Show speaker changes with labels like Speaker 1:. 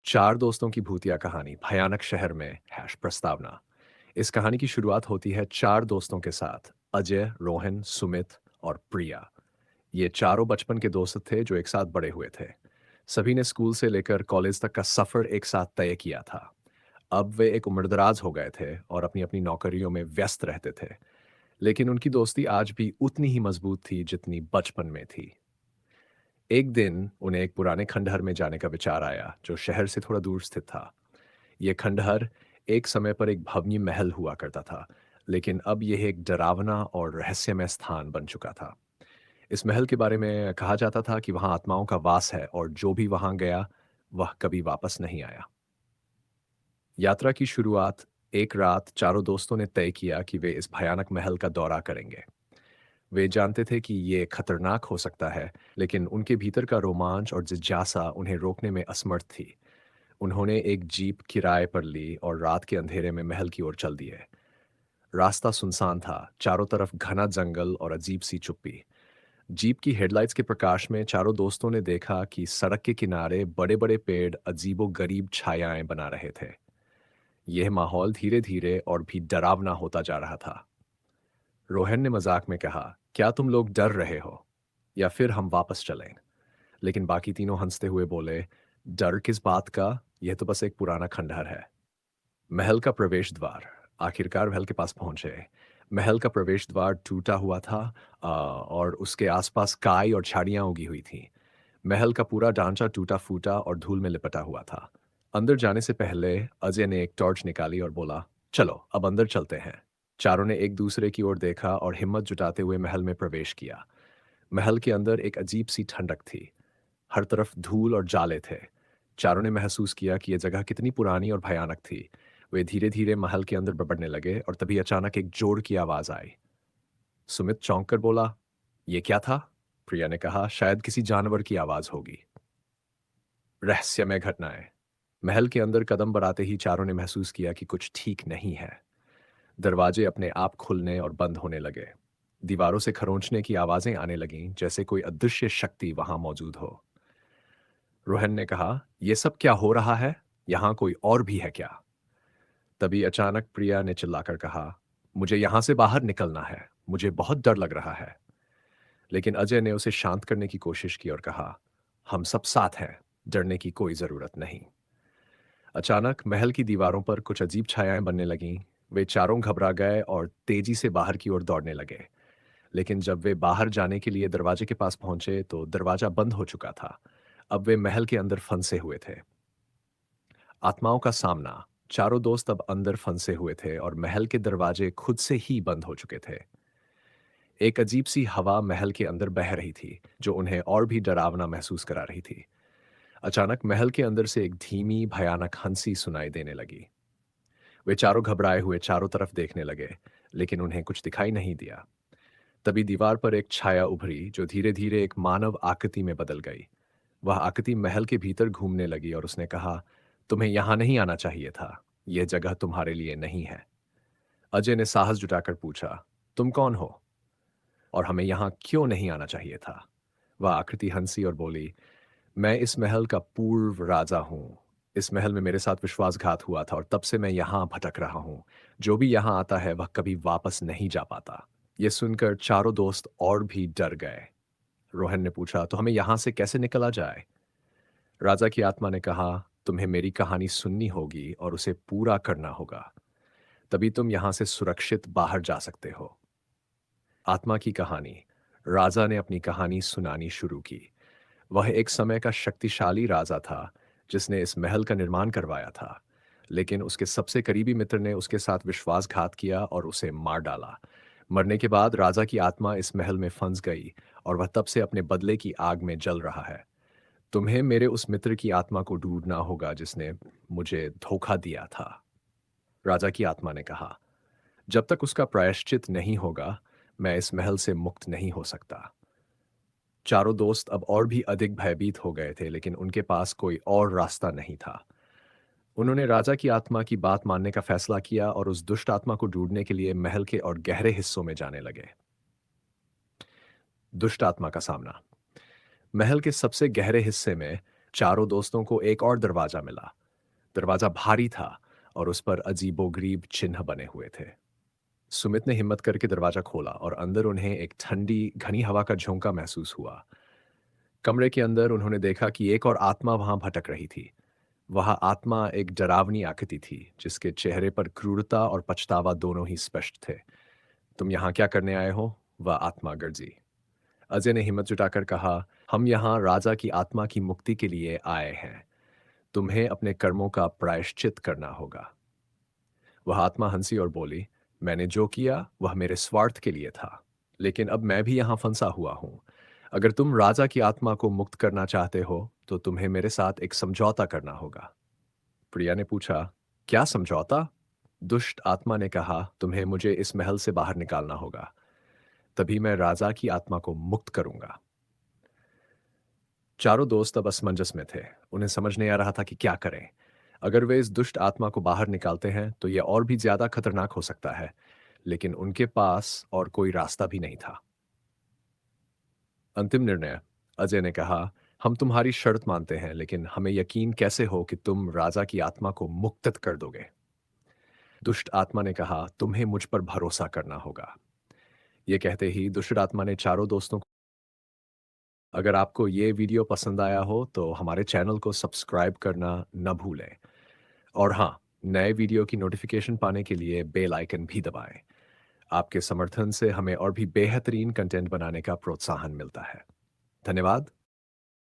Speaker 1: चार दोस्तों की भूतिया कहानी भयानक शहर में हैश प्रस्तावना। इस कहानी की शुरुआत होती है चार दोस्तों के साथ, अजय, रोहन, सुमित और प्रिया। ये चारों बचपन के दोस्त थे जो एक साथ बड़े हुए थे। सभी ने स्कूल से लेकर कॉलेज तक का सफर एक साथ तय किया था। अब वे एक उम्रदराज हो गए थे और अपनी अपनी नौकरियों में व्यस्त रहते थे। लेकिन उनकी दोस्ती आज भी उतनी ही मजबूत थी जितनी बचपन में थी। एक दिन उन्हें एक पुराने खंडहर में जाने का विचार आया जो शहर से थोड़ा दूर स्थित था। यह खंडहर एक समय पर एक भव्य महल हुआ करता था, लेकिन अब यह एक डरावना और रहस्यमय स्थान बन चुका था। इस महल के बारे में कहा जाता था कि वहां आत्माओं का वास है और जो भी वहां गया वह कभी वापस नहीं आया। यात्रा की शुरुआत एक रात चारों दोस्तों ने तय किया कि वे इस भयानक महल का दौरा करेंगे। वे जानते थे कि ये खतरनाक हो सकता है, लेकिन उनके भीतर का रोमांच और जिज्ञासा उन्हें रोकने में असमर्थ थी। उन्होंने एक जीप किराए पर ली और रात के अंधेरे में महल की ओर चल दिए। रास्ता सुनसान था, चारों तरफ घना जंगल और अजीब सी चुप्पी। जीप की हेडलाइट्स के प्रकाश में चारों दोस्तों ने देखा कि सड़क के किनारे बड़े बड़े पेड़ अजीबो गरीब छायाएं बना रहे थे। यह माहौल धीरे धीरे और भी डरावना होता जा रहा था। रोहन ने मजाक में कहा, क्या तुम लोग डर रहे हो या फिर हम वापस चलें? लेकिन बाकी तीनों हंसते हुए बोले, डर किस बात का? यह तो बस एक पुराना खंडहर है। महल का प्रवेश द्वार। आखिरकार महल के पास पहुंचे। महल का प्रवेश द्वार टूटा हुआ था, और उसके आसपास काई और झाड़ियां उगी हुई थीं। महल का पूरा ढांचा टूटा फूटा और धूल में लिपटा हुआ था। अंदर जाने से पहले अजय ने एक टॉर्च निकाली और बोला, चलो अब अंदर चलते हैं। चारों ने एक दूसरे की ओर देखा और हिम्मत जुटाते हुए महल में प्रवेश किया। महल के अंदर एक अजीब सी ठंडक थी। हर तरफ धूल और जाले थे। चारों ने महसूस किया कि यह जगह कितनी पुरानी और भयानक थी। वे धीरे धीरे महल के अंदर बढ़ने लगे और तभी अचानक एक जोर की आवाज आई। सुमित चौंक कर बोला, ये क्या था? प्रिया ने कहा, शायद किसी जानवर की आवाज होगी। रहस्यमय घटनाएं। महल के अंदर कदम बढ़ाते ही चारों ने महसूस किया कि कुछ ठीक नहीं है। दरवाजे अपने आप खुलने और बंद होने लगे। दीवारों से खरोंचने की आवाजें आने लगीं, जैसे कोई अदृश्य शक्ति वहां मौजूद हो। रोहन ने कहा, यह सब क्या हो रहा है? यहां कोई और भी है क्या? तभी अचानक प्रिया ने चिल्लाकर कहा, मुझे यहां से बाहर निकलना है, मुझे बहुत डर लग रहा है। लेकिन अजय ने उसे शांत करने की कोशिश की और कहा, हम सब साथ हैं, डरने की कोई जरूरत नहीं। अचानक महल की दीवारों पर कुछ अजीब छायाएं बनने लगीं। वे चारों घबरा गए और तेजी से बाहर की ओर दौड़ने लगे। लेकिन जब वे बाहर जाने के लिए दरवाजे के पास पहुंचे तो दरवाजा बंद हो चुका था। अब वे महल के अंदर फंसे हुए थे। आत्माओं का सामना। चारों दोस्त अब अंदर फंसे हुए थे और महल के दरवाजे खुद से ही बंद हो चुके थे। एक अजीब सी हवा महल के अंदर बह रही थी, जो उन्हें और भी डरावना महसूस करा रही थी। अचानक महल के अंदर से एक धीमी भयानक हंसी सुनाई देने लगी। वे चारों घबराए हुए चारों तरफ देखने लगे, लेकिन उन्हें कुछ दिखाई नहीं दिया। तभी दीवार पर एक छाया उभरी जो धीरे धीरे एक मानव आकृति में बदल गई। वह आकृति महल के भीतर घूमने लगी और उसने कहा, तुम्हें यहां नहीं आना चाहिए था। यह जगह तुम्हारे लिए नहीं है। अजय ने साहस जुटाकर पूछा, तुम कौन हो और हमें यहां क्यों नहीं आना चाहिए था? वह आकृति हंसी और बोली, मैं इस महल का पूर्व राजा हूं। इस महल में मेरे साथ विश्वासघात हुआ था और तब से मैं यहां भटक रहा हूं। जो भी यहां आता है वह कभी वापस नहीं जा पाता। यह सुनकर चारों दोस्त और भी डर गए। रोहन ने पूछा, तो हमें यहां से कैसे निकला जाए? राजा की आत्मा ने कहा, तुम्हें मेरी कहानी सुननी होगी और उसे पूरा करना होगा। तभी तुम यहां से सुरक्षित बाहर जा सकते हो। आत्मा की कहानी। राजा ने अपनी कहानी सुनानी शुरू की। वह एक समय का शक्तिशाली राजा था जिसने इस महल का निर्माण करवाया था। लेकिन उसके सबसे करीबी मित्र ने उसके साथ विश्वासघात किया और उसे मार डाला। मरने के बाद राजा की आत्मा इस महल में फंस गई और वह तब से अपने बदले की आग में जल रहा है। तुम्हें मेरे उस मित्र की आत्मा को ढूंढना होगा जिसने मुझे धोखा दिया था। राजा की आत्मा ने कहा, जब तक उसका प्रायश्चित नहीं होगा मैं इस महल से मुक्त नहीं हो सकता। चारों दोस्त अब और भी अधिक भयभीत हो गए थे, लेकिन उनके पास कोई और रास्ता नहीं था। उन्होंने राजा की आत्मा की बात मानने का फैसला किया और उस दुष्ट आत्मा को ढूंढने के लिए महल के और गहरे हिस्सों में जाने लगे। दुष्ट आत्मा का सामना। महल के सबसे गहरे हिस्से में चारों दोस्तों को एक और दरवाजा मिला। दरवाजा भारी था और उस पर अजीबोगरीब चिन्ह बने हुए थे। सुमित ने हिम्मत करके दरवाजा खोला और अंदर उन्हें एक ठंडी घनी हवा का झोंका महसूस हुआ। कमरे के अंदर उन्होंने देखा कि एक और आत्मा वहां भटक रही थी। वह आत्मा एक डरावनी आकृति थी जिसके चेहरे पर क्रूरता और पछतावा दोनों ही स्पष्ट थे। तुम यहाँ क्या करने आए हो? वह आत्मा गर्जी। अजय ने हिम्मत जुटाकर कहा, हम यहाँ राजा की आत्मा की मुक्ति के लिए आए हैं। तुम्हें अपने कर्मों का प्रायश्चित करना होगा। वह आत्मा हंसी और बोली, मैंने जो किया वह मेरे स्वार्थ के लिए था, लेकिन अब मैं भी यहाँ फंसा हुआ हूँ। अगर तुम राजा की आत्मा को मुक्त करना चाहते हो तो तुम्हें मेरे साथ एक समझौता करना होगा। प्रिया ने पूछा, क्या समझौता? दुष्ट आत्मा ने कहा, तुम्हें मुझे इस महल से बाहर निकालना होगा, तभी मैं राजा की आत्मा को मुक्त करूंगा। चारों दोस्त अब असमंजस में थे। उन्हें समझ नहीं आ रहा था कि क्या करें। अगर वे इस दुष्ट आत्मा को बाहर निकालते हैं तो यह और भी ज्यादा खतरनाक हो सकता है, लेकिन उनके पास और कोई रास्ता भी नहीं था। अंतिम निर्णय। अजय ने कहा, हम तुम्हारी शर्त मानते हैं, लेकिन हमें यकीन कैसे हो कि तुम राजा की आत्मा को मुक्त कर दोगे? दुष्ट आत्मा ने कहा, तुम्हें मुझ पर भरोसा करना होगा। ये कहते ही दुष्ट आत्मा ने चारों दोस्तों को। अगर आपको ये वीडियो पसंद आया हो तो हमारे चैनल को सब्सक्राइब करना न भूलें। और हाँ, नए वीडियो की नोटिफिकेशन पाने के लिए बेल आइकन भी दबाएं। आपके समर्थन से हमें और भी बेहतरीन कंटेंट बनाने का प्रोत्साहन मिलता है। धन्यवाद।